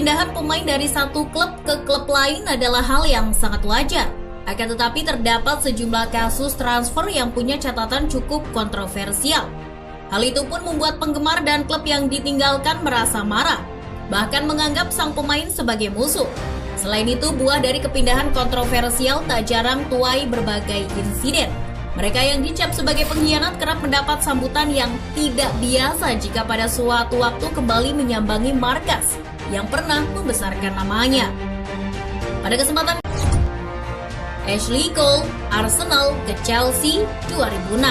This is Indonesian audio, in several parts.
perpindahan pemain dari satu klub ke klub lain adalah hal yang sangat wajar. Akan tetapi terdapat sejumlah kasus transfer yang punya catatan cukup kontroversial. Hal itu pun membuat penggemar dan klub yang ditinggalkan merasa marah, bahkan menganggap sang pemain sebagai musuh. Selain itu, buah dari kepindahan kontroversial tak jarang tuai berbagai insiden. Mereka yang dicap sebagai pengkhianat kerap mendapat sambutan yang tidak biasa jika pada suatu waktu kembali menyambangi markas yang pernah membesarkan namanya. Pada kesempatan Ashley Cole, Arsenal ke Chelsea 2006.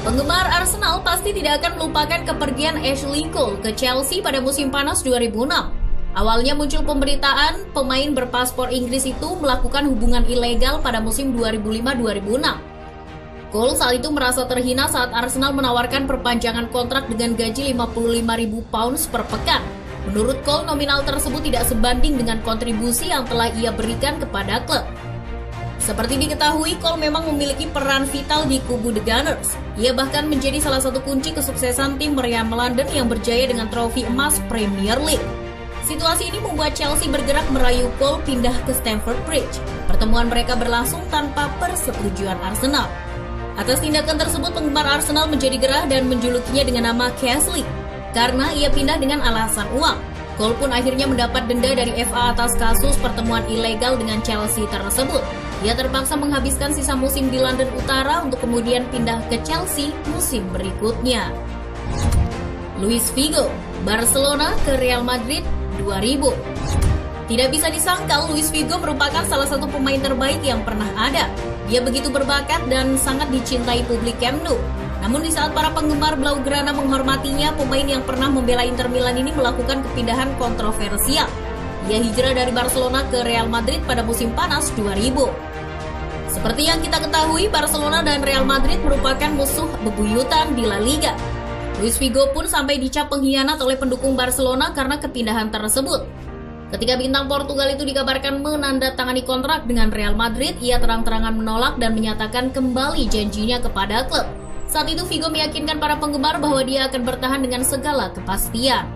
Penggemar Arsenal pasti tidak akan melupakan kepergian Ashley Cole ke Chelsea pada musim panas 2006. Awalnya muncul pemberitaan pemain berpaspor Inggris itu melakukan hubungan ilegal pada musim 2005-2006. Cole saat itu merasa terhina saat Arsenal menawarkan perpanjangan kontrak dengan gaji £55.000 per pekan. Menurut Cole, nominal tersebut tidak sebanding dengan kontribusi yang telah ia berikan kepada klub. Seperti diketahui, Cole memang memiliki peran vital di kubu The Gunners. Ia bahkan menjadi salah satu kunci kesuksesan tim meriam London yang berjaya dengan trofi emas Premier League. Situasi ini membuat Chelsea bergerak merayu Cole pindah ke Stamford Bridge. Pertemuan mereka berlangsung tanpa persetujuan Arsenal. Atas tindakan tersebut, penggemar Arsenal menjadi gerah dan menjulukinya dengan nama Castley karena ia pindah dengan alasan uang. Cole pun akhirnya mendapat denda dari FA atas kasus pertemuan ilegal dengan Chelsea tersebut. Ia terpaksa menghabiskan sisa musim di London Utara untuk kemudian pindah ke Chelsea musim berikutnya. Luis Figo, Barcelona ke Real Madrid 2000. Tidak bisa disangkal, Luis Figo merupakan salah satu pemain terbaik yang pernah ada. Dia begitu berbakat dan sangat dicintai publik Camp Nou. Namun di saat para penggemar Blaugrana menghormatinya, pemain yang pernah membela Inter Milan ini melakukan kepindahan kontroversial. Ia hijrah dari Barcelona ke Real Madrid pada musim panas 2000. Seperti yang kita ketahui, Barcelona dan Real Madrid merupakan musuh bebuyutan di La Liga. Luis Figo pun sampai dicap pengkhianat oleh pendukung Barcelona karena kepindahan tersebut. Ketika bintang Portugal itu dikabarkan menandatangani kontrak dengan Real Madrid, ia terang-terangan menolak dan menyatakan kembali janjinya kepada klub. Saat itu Figo meyakinkan para penggemar bahwa dia akan bertahan dengan segala kepastian.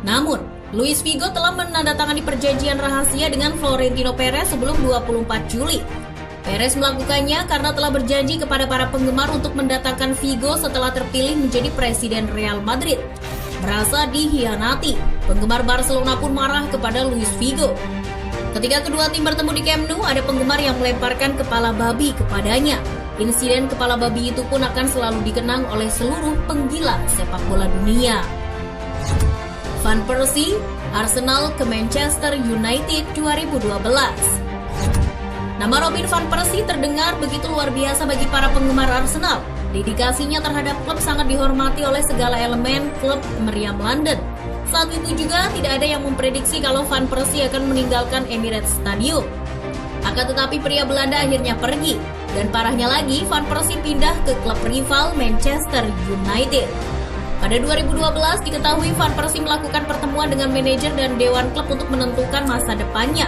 Namun, Luis Figo telah menandatangani perjanjian rahasia dengan Florentino Perez sebelum 24 Juli. Perez melakukannya karena telah berjanji kepada para penggemar untuk mendatangkan Figo setelah terpilih menjadi presiden Real Madrid. Merasa dihianati, penggemar Barcelona pun marah kepada Luis Figo. Ketika kedua tim bertemu di Camp Nou, ada penggemar yang melemparkan kepala babi kepadanya. Insiden kepala babi itu pun akan selalu dikenang oleh seluruh penggila sepak bola dunia. Van Persie, Arsenal ke Manchester United 2012. Nama Robin van Persie terdengar begitu luar biasa bagi para penggemar Arsenal. Dedikasinya terhadap klub sangat dihormati oleh segala elemen klub meriam London. Saat itu juga tidak ada yang memprediksi kalau Van Persie akan meninggalkan Emirates Stadium. Akan tetapi pria Belanda akhirnya pergi. Dan parahnya lagi, Van Persie pindah ke klub rival Manchester United. Pada 2012 diketahui Van Persie melakukan pertemuan dengan manajer dan dewan klub untuk menentukan masa depannya.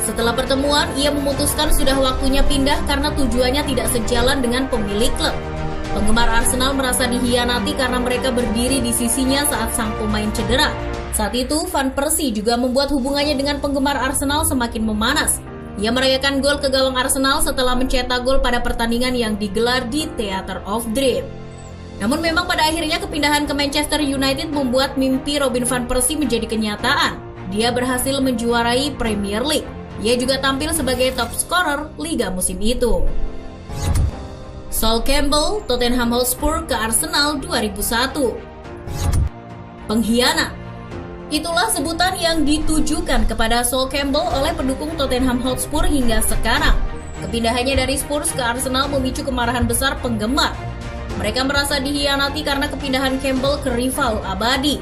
Setelah pertemuan, ia memutuskan sudah waktunya pindah karena tujuannya tidak sejalan dengan pemilik klub. Penggemar Arsenal merasa dihianati karena mereka berdiri di sisinya saat sang pemain cedera. Saat itu, Van Persie juga membuat hubungannya dengan penggemar Arsenal semakin memanas. Ia merayakan gol ke gawang Arsenal setelah mencetak gol pada pertandingan yang digelar di Theatre of Dream. Namun memang pada akhirnya kepindahan ke Manchester United membuat mimpi Robin van Persie menjadi kenyataan. Dia berhasil menjuarai Premier League. Ia juga tampil sebagai top scorer Liga musim itu. Sol Campbell, Tottenham Hotspur ke Arsenal 2001. Pengkhianat. Itulah sebutan yang ditujukan kepada Sol Campbell oleh pendukung Tottenham Hotspur hingga sekarang. Kepindahannya dari Spurs ke Arsenal memicu kemarahan besar penggemar. Mereka merasa dihianati karena kepindahan Campbell ke rival abadi.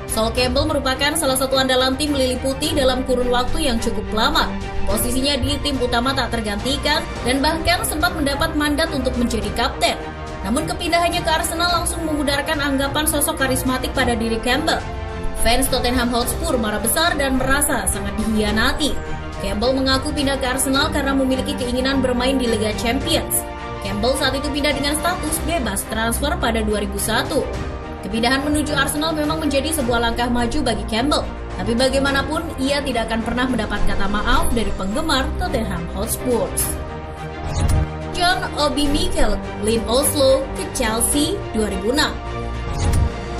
Sol Campbell merupakan salah satu andalan tim Lili Putih dalam kurun waktu yang cukup lama. Posisinya di tim utama tak tergantikan dan bahkan sempat mendapat mandat untuk menjadi kapten. Namun kepindahannya ke Arsenal langsung memudarkan anggapan sosok karismatik pada diri Campbell. Fans Tottenham Hotspur marah besar dan merasa sangat dihianati. Campbell mengaku pindah ke Arsenal karena memiliki keinginan bermain di Liga Champions. Campbell saat itu pindah dengan status bebas transfer pada 2001. Kepindahan menuju Arsenal memang menjadi sebuah langkah maju bagi Campbell, tapi bagaimanapun ia tidak akan pernah mendapat kata maaf dari penggemar Tottenham Hotspur. John Obi Mikel, Lynn Oslo ke Chelsea 2006.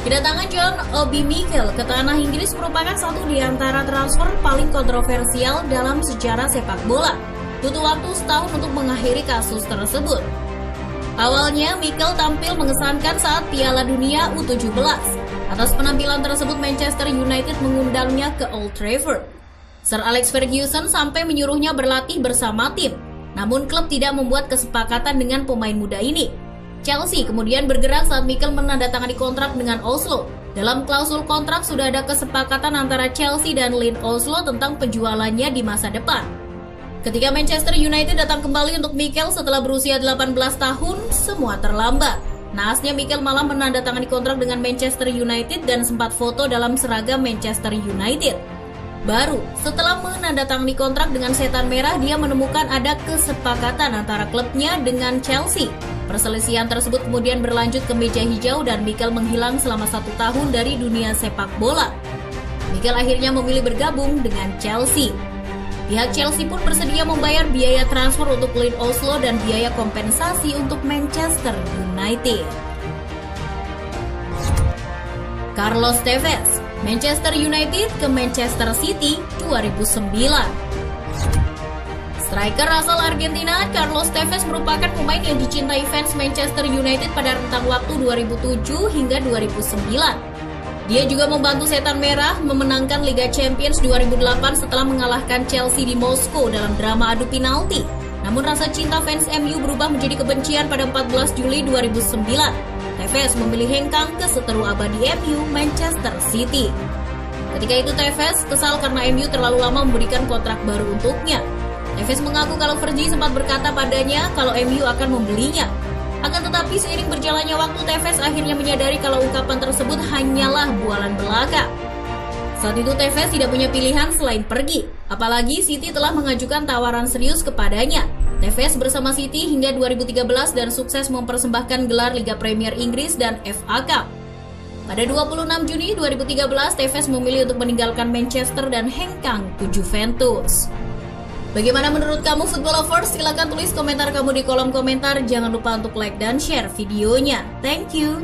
Kedatangan John Obi Mikel ke tanah Inggris merupakan satu di antara transfer paling kontroversial dalam sejarah sepak bola. Butuh waktu setahun untuk mengakhiri kasus tersebut. Awalnya, Mikel tampil mengesankan saat Piala Dunia U17. Atas penampilan tersebut, Manchester United mengundangnya ke Old Trafford. Sir Alex Ferguson sampai menyuruhnya berlatih bersama tim. Namun klub tidak membuat kesepakatan dengan pemain muda ini. Chelsea kemudian bergerak saat Mikel menandatangani kontrak dengan Oslo. Dalam klausul kontrak sudah ada kesepakatan antara Chelsea dan Lynn Oslo tentang penjualannya di masa depan. Ketika Manchester United datang kembali untuk Mikel setelah berusia 18 tahun, semua terlambat. Naasnya Mikel malah menandatangani kontrak dengan Manchester United dan sempat foto dalam seragam Manchester United. Baru setelah menandatangani kontrak dengan Setan Merah, dia menemukan ada kesepakatan antara klubnya dengan Chelsea. Perselisihan tersebut kemudian berlanjut ke meja hijau dan Mikel menghilang selama 1 tahun dari dunia sepak bola. Mikel akhirnya memilih bergabung dengan Chelsea. Pihak Chelsea pun bersedia membayar biaya transfer untuk Lynn Oslo dan biaya kompensasi untuk Manchester United. Carlos Tevez, Manchester United ke Manchester City 2009. Striker asal Argentina, Carlos Tevez merupakan pemain yang dicintai fans Manchester United pada rentang waktu 2007 hingga 2009. Dia juga membantu Setan Merah memenangkan Liga Champions 2008 setelah mengalahkan Chelsea di Moskow dalam drama adu penalti. Namun rasa cinta fans MU berubah menjadi kebencian pada 14 Juli 2009. Tevez memilih hengkang ke seteru abadi MU, Manchester City. Ketika itu Tevez kesal karena MU terlalu lama memberikan kontrak baru untuknya. Tevez mengaku kalau Fergie sempat berkata padanya kalau MU akan membelinya. Akan tetapi seiring berjalannya waktu, Tevez akhirnya menyadari kalau ungkapan tersebut hanyalah bualan belaka. Saat itu Tevez tidak punya pilihan selain pergi, apalagi City telah mengajukan tawaran serius kepadanya. Tevez bersama City hingga 2013 dan sukses mempersembahkan gelar Liga Premier Inggris dan FA Cup. Pada 26 Juni 2013, Tevez memilih untuk meninggalkan Manchester dan hengkang ke Juventus. Bagaimana menurut kamu football lovers? Silahkan tulis komentar kamu di kolom komentar. Jangan lupa untuk like dan share videonya. Thank you.